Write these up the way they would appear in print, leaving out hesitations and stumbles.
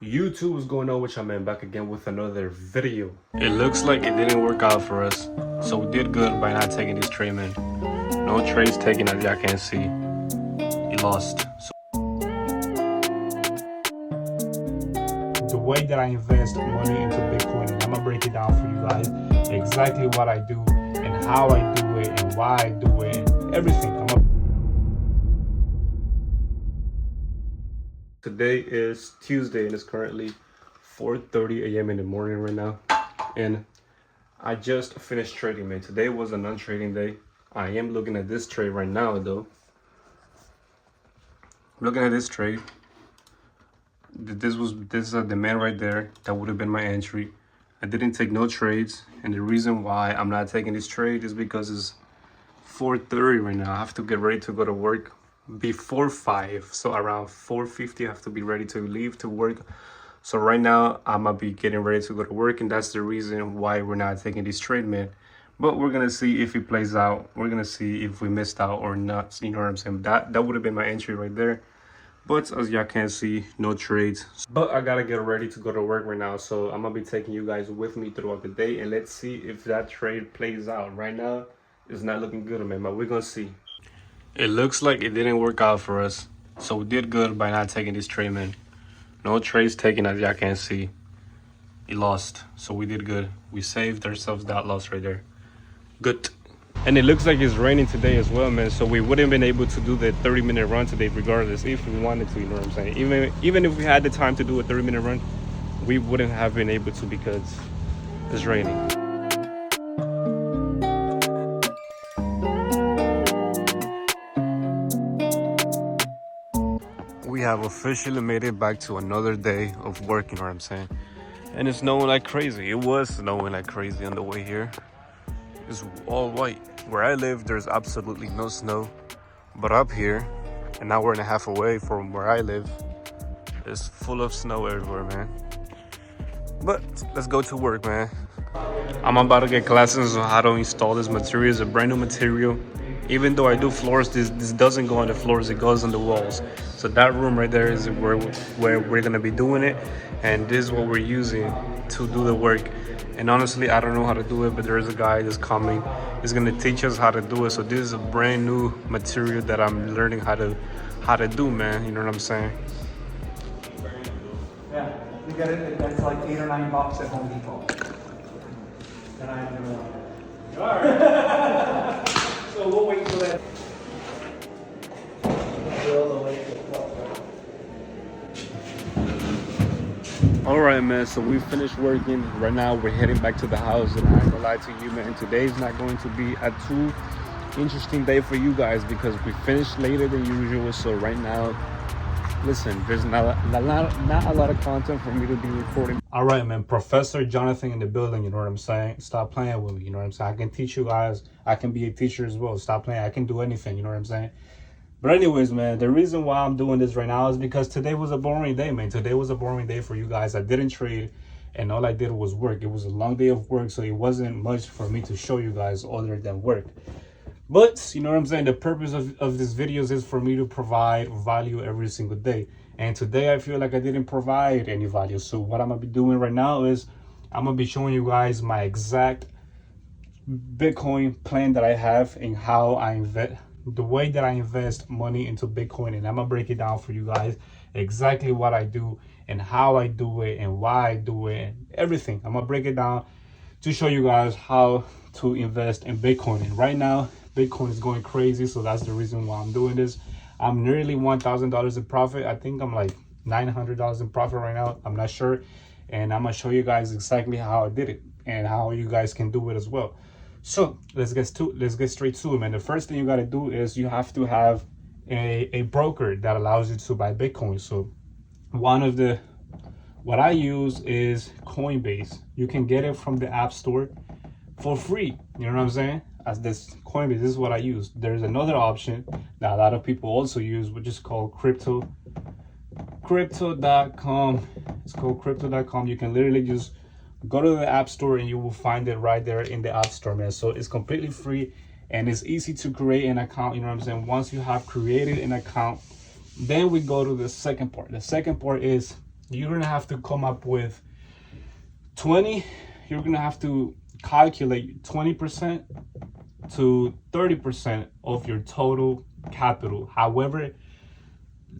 YouTube is going on with y'all, man, back again with another video. It looks like it didn't work out for us, so we did good by not taking this trade, man. No trades taken, as y'all can see. He lost. The way that I invest money into Bitcoin, and I'm gonna break it down for you guys exactly what I do and how I do it and why I do it and everything. Today is Tuesday and it's currently 4:30 a.m. in the morning right now, and I just finished trading, man. Today was a non-trading day. I am looking at this trade right now, though. Looking at this trade, this is a demand right there. That would have been my entry. I didn't take no trades, and the reason why I'm not taking this trade is because it's 4:30 right now. I have to get ready to go to work before 5, so around 4:50 I have to be ready to leave to work. So right now I'm gonna be getting ready to go to work, and that's the reason why we're not taking this trade, man. But we're gonna see if it plays out. We're gonna see if we missed out or not. You know what I'm saying? That would have been my entry right there. But as y'all can see, no trades. But I gotta get ready to go to work right now, so I'm gonna be taking you guys with me throughout the day, and let's see if that trade plays out. Right now it's not looking good, man, but we're gonna see. It looks like it didn't work out for us, so we did good by not taking this trade, man. No trades taken, as y'all can see. He lost, so we did good. We saved ourselves that loss right there. Good. And it looks like it's raining today as well, man, so we wouldn't have been able to do the 30-minute run today regardless if we wanted to, you know what I'm saying? Even if we had the time to do a 30-minute run, we wouldn't have been able to because it's raining. We have officially made it back to another day of work, you know what I'm saying? And it's snowing like crazy. It was snowing like crazy on the way here. It's all white. Where I live, there's absolutely no snow. But up here, an hour and a half away from where I live, it's full of snow everywhere, man. But let's go to work, man. I'm about to get classes on how to install this material. It's a brand new material. Even though I do floors, this doesn't go on the floors, it goes on the walls. So that room right there is where we're gonna be doing it, and this is what we're using to do the work. And honestly, I don't know how to do it, but there is a guy that's coming. He's gonna teach us how to do it. So this is a brand new material that I'm learning how to do, man. You know what I'm saying? Yeah, you get it. That's like $8 or $9 at Home Depot. Then I have to. All right. So we'll wait for that. All right, man, so we finished working. Right now we're heading back to the house, and I'm not gonna lie to you, man, today's not going to be a too interesting day for you guys because we finished later than usual. So right now, listen, there's not a lot of content for me to be recording. All right, man. Professor Jonathan in the building, you know what I'm saying? Stop playing with me, you know what I'm saying? I can teach you guys. I can be a teacher as well. Stop playing. I can do anything, you know what I'm saying? But anyways, man, the reason why I'm doing this right now is because today was a boring day, man. Today was a boring day for you guys. I didn't trade, and all I did was work. It was a long day of work, so it wasn't much for me to show you guys other than work. But, you know what I'm saying? The purpose of these videos is for me to provide value every single day. And today I feel like I didn't provide any value. So what I'm going to be doing right now is I'm going to be showing you guys my exact Bitcoin plan that I have and how I invest, the way that I invest money into Bitcoin. And I'm going to break it down for you guys exactly what I do and how I do it and why I do it and everything. I'm going to break it down to show you guys how to invest in Bitcoin. And right now, Bitcoin is going crazy, so that's the reason why I'm doing this. I'm nearly $1,000 in profit. I think I'm like $900 in profit right now. I'm not sure. And I'm gonna show you guys exactly how I did it and how you guys can do it as well. So let's get straight to it, man. The first thing you gotta do is you have to have a broker that allows you to buy Bitcoin. So what I use is Coinbase. You can get it from the App Store for free. You know what I'm saying? As this Coinbase, this is what I use. There's another option that a lot of people also use, which is called crypto.com. It's called crypto.com. You can literally just go to the App Store and you will find it right there in the App Store, man. So it's completely free and it's easy to create an account. You know what I'm saying? Once you have created an account, then we go to the second part. The second part is you're gonna have to come up with 20. You're gonna have to calculate 20% to 30% of your total capital. However,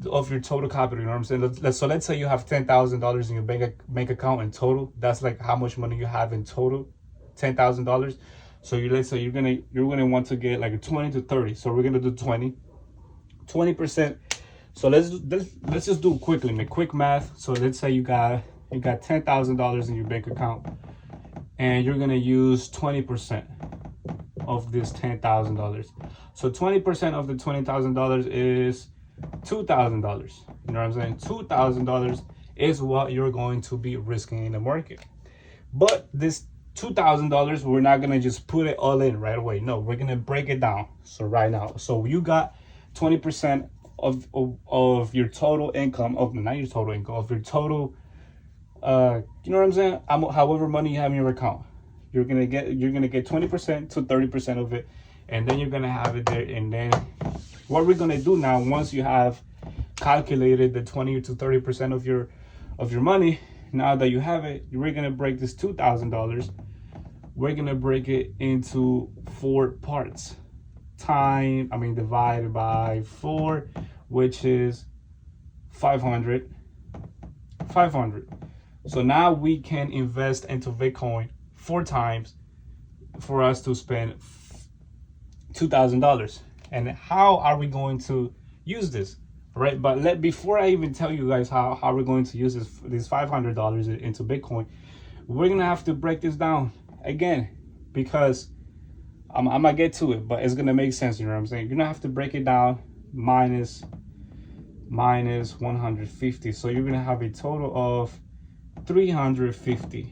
of your total capital, you know what I'm saying? So let's say you have $10,000 in your bank account in total. That's like how much money you have in total, $10,000. So let's say you're gonna want to get like a 20 to 30. So we're gonna do 20%. So let's just do quickly, make quick math. So let's say you got $10,000 in your bank account, and you're gonna use 20% of this $10,000. So 20% of the $20,000 is $2,000. You know what I'm saying? $2,000 is what you're going to be risking in the market. But this $2,000, we're not gonna just put it all in right away. No, we're gonna break it down. So right now, so you got 20% of your total income, of not your total income, of your total, you know what I'm saying? However money you have in your account, you're gonna get 20% to 30% of it, and then you're gonna have it there. And then what we're gonna do now, once you have calculated the 20 to 30% of your money, now that you have it, we're gonna break this $2,000. We're gonna break it into 4 parts. Divided by 4, which is 500. So now we can invest into Bitcoin 4 times for us to spend $2,000. And how are we going to use this? Right, but before I even tell you guys how we're going to use this $500 into Bitcoin, we're gonna have to break this down again, because I'm gonna get to it, but it's gonna make sense. You know what I'm saying? You're gonna have to break it down minus 150. So you're gonna have a total of 350. You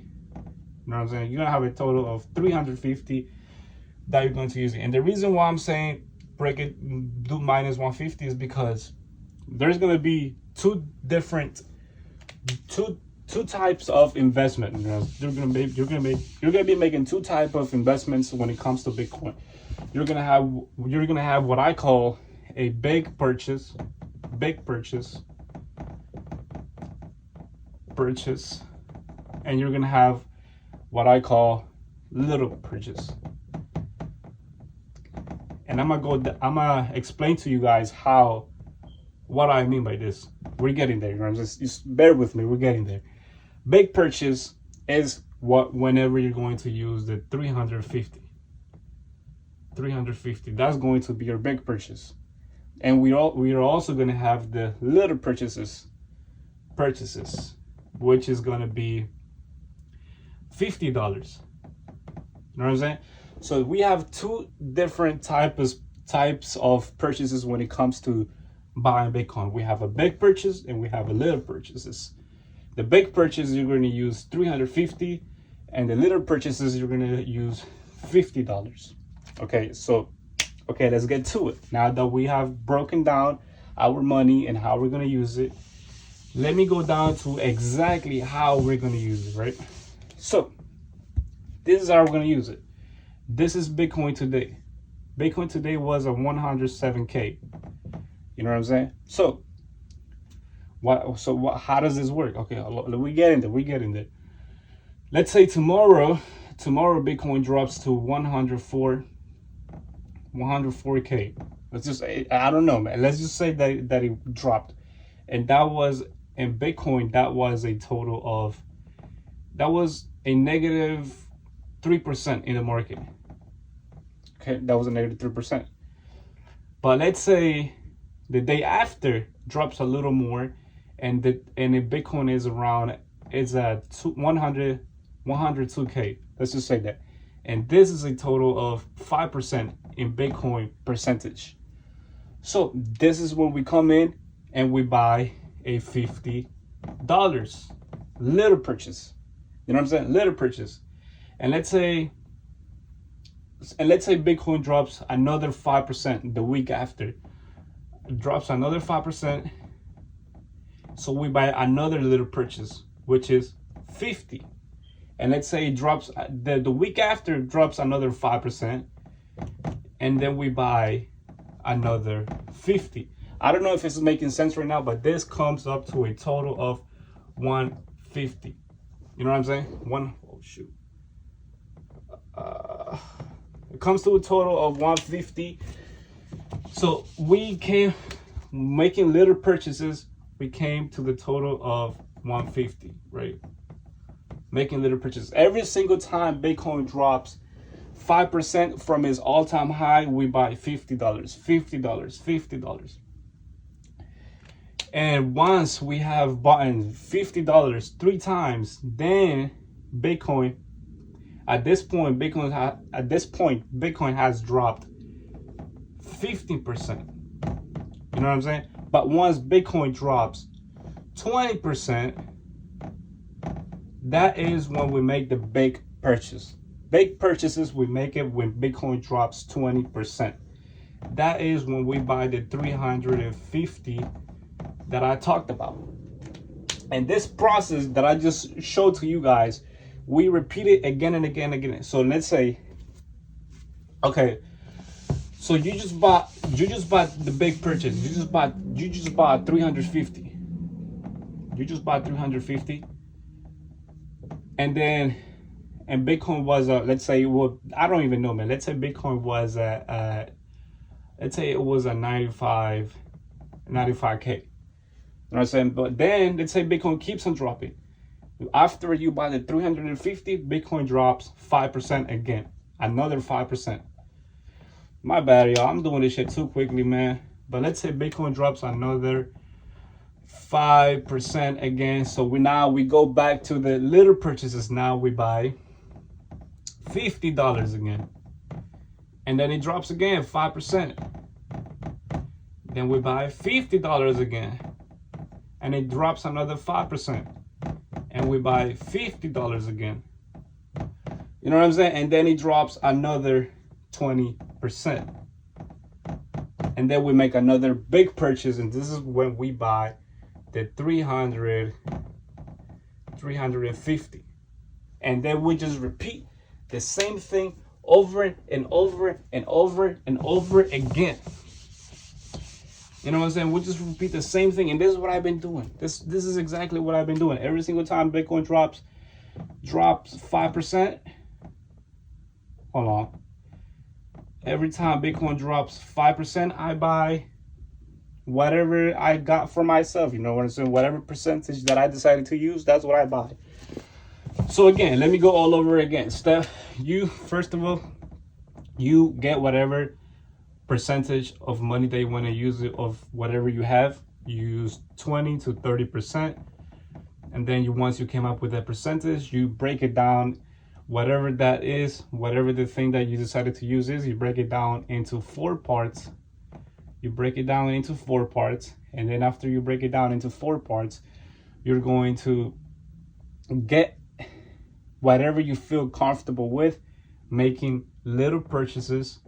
know what I'm saying? You're gonna have a total of 350 that you're going to use it. And the reason why I'm saying do minus 150 is because there's gonna be two types of investment. You know, you're gonna be making 2 types of investments when it comes to Bitcoin. You're gonna have what I call a big purchase, and you're gonna have what I call little purchase. And I'm gonna explain to you guys what I mean by this. We're getting there. You know, just bear with me. We're getting there. Big purchase is whenever you're going to use the 350. That's going to be your big purchase. And we are also going to have the little purchases, which is going to be $50. You know what I'm saying? So we have 2 different types of purchases when it comes to buying Bitcoin. We have a big purchase and we have a little purchases. The big purchase, you're going to use 350, and the little purchases, you're going to use $50. Okay, let's get to it. Now that we have broken down our money and how we're going to use it, let me go down to exactly how we're going to use it, right? So this is how we're going to use it. This is Bitcoin today. Bitcoin today was a 107K. You know what I'm saying? So how does this work? Okay, we get in there. Let's say tomorrow Bitcoin drops to 104K. Let's just, I don't know, man. Let's just say that it dropped. And that was, in Bitcoin, that was a negative 3% in the market. Okay, that was a negative 3%. But let's say the day after drops a little more, and the Bitcoin is at 102K. Let's just say that. And this is a total of 5% in Bitcoin percentage. So this is when we come in and we buy a $50 little purchase. You know what I'm saying? Little purchase. And let's say Bitcoin drops another 5% the week after. It drops another 5%. So we buy another little purchase, which is 50. And let's say it drops the week after, it drops another 5%. And then we buy another 50. I don't know if this is making sense right now, but this comes up to a total of 150. You know what I'm saying? It comes to a total of 150. So we came making little purchases. We came to the total of 150, right? Making little purchases. Every single time Bitcoin drops 5% from its all-time high, we buy $50, $50. And once we have bought $50 3 times, then Bitcoin, at this point, Bitcoin has dropped 50%. You know what I'm saying? But once Bitcoin drops 20%, that is when we make the big purchase. Big purchases, we make it when Bitcoin drops 20%. That is when we buy the 350 that I talked about. And this process that I just showed to you guys, we repeat it again and again and again. So let's say, okay, so you just bought the big purchase. You just bought 350. You just bought 350. And Bitcoin was let's say, well, I don't even know, man. Let's say Bitcoin was let's say it was a 95K. You know what I'm saying? But then let's say Bitcoin keeps on dropping. After you buy the 350, Bitcoin drops 5% again. Another 5%. My bad, y'all. I'm doing this shit too quickly, man. But let's say Bitcoin drops another 5% again. So we go back to the little purchases. Now we buy $50 again. And then it drops again 5%. Then we buy $50 again. And it drops another 5%. And we buy $50 again. You know what I'm saying? And then it drops another 20%. And then we make another big purchase. And this is when we buy the 350. And then we just repeat the same thing over and over and over and over again. You know what I'm saying? We just repeat the same thing. And this is what I've been doing. This is exactly what I've been doing. Every single time Bitcoin drops 5%. Hold on. Every time Bitcoin drops 5%, I buy whatever I got for myself. You know what I'm saying? Whatever percentage that I decided to use, that's what I buy. So again, let me go all over again. Steph, first of all, you get whatever percentage of money that you want to use it of whatever you have. You use 20 to 30%. And then once you came up with that percentage, you break it down, whatever that is, whatever the thing that you decided to use is, you break it down into 4 parts. You break it down into 4 parts. And then after you break it down into 4 parts, you're going to get whatever you feel comfortable with, making little purchases,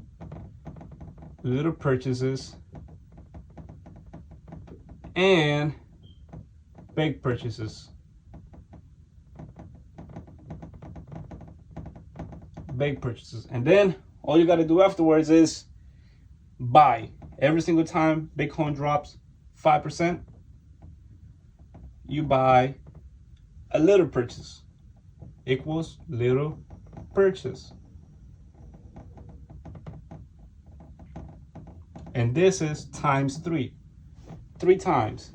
and big purchases. And then all you got to do afterwards is buy. Every single time Bitcoin drops 5%, you buy a little purchase equals little purchase. And this is times 3. 3 times.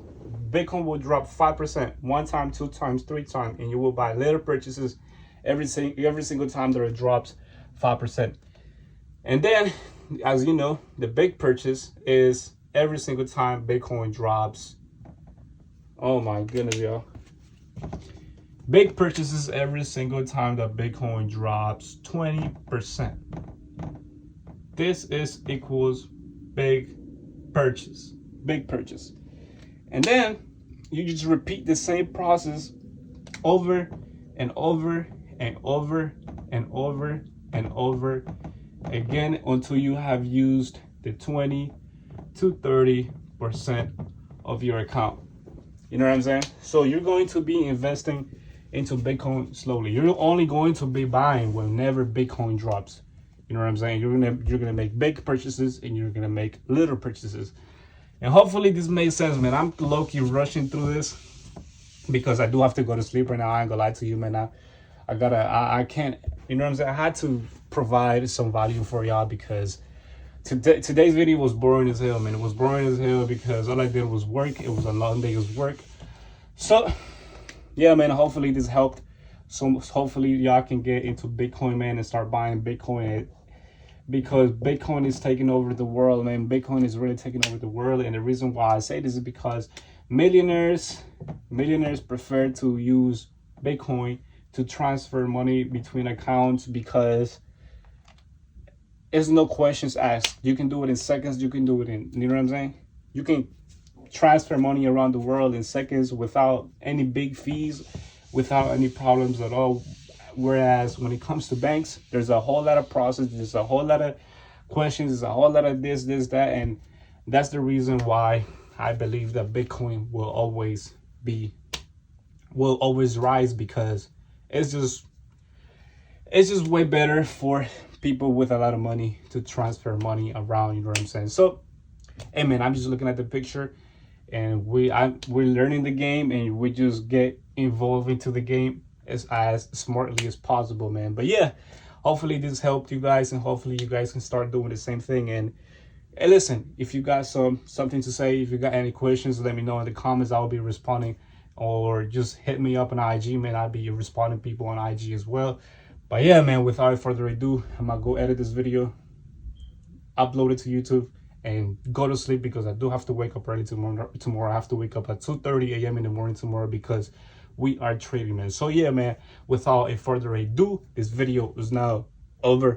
Bitcoin will drop 5%, 1 time, 2 times, 3 times, and you will buy little purchases every single time that it drops 5%. And then, as you know, the big purchase is every single time Bitcoin drops. Oh my goodness, y'all. Big purchases every single time that Bitcoin drops 20%. This is equals big purchase. And then you just repeat the same process over and over and over and over and over again until you have used the 20 to 30% of your account. You know what I'm saying? So you're going to be investing into Bitcoin slowly. You're only going to be buying whenever Bitcoin drops. You know what I'm saying? You're gonna make big purchases and you're gonna make little purchases. And hopefully this made sense, man. I'm low-key rushing through this. because I do have to go to sleep right now. I ain't gonna lie to you, man. I can't, you know what I'm saying? I had to provide some value for y'all because today's video was boring as hell, man. It was boring as hell because all I did was work. It was a long day of work. So, yeah, man, hopefully this helped. So hopefully y'all can get into Bitcoin, man, and start buying Bitcoin, because Bitcoin is taking over the world, man. Bitcoin is really taking over the world. And the reason why I say this is because millionaires prefer to use Bitcoin to transfer money between accounts, because there's no questions asked. You can do it in seconds. You can do it in, you know what I'm saying? You can transfer money around the world in seconds without any big fees, without any problems at all. Whereas when it comes to banks, there's a whole lot of process, there's a whole lot of questions, there's a whole lot of this, that, and that's the reason why I believe that Bitcoin will always rise, because it's just way better for people with a lot of money to transfer money around, you know what I'm saying? So, hey man, I'm just looking at the picture, and we're learning the game, and we just get involved into the game as smartly as possible, man. But yeah, hopefully this helped you guys, and hopefully you guys can start doing the same thing. And hey, listen, if you got something to say, if you got any questions, let me know in the comments. I'll be responding, or just hit me up on IG, man. I'll be responding people on IG as well. But yeah, man, without further ado, I'm gonna go edit this video, upload it to YouTube, and go to sleep, because I do have to wake up early tomorrow. I have to wake up at 2:30 a.m. in the morning tomorrow, because we are trading, man. So yeah, man, without further ado, this video is now over.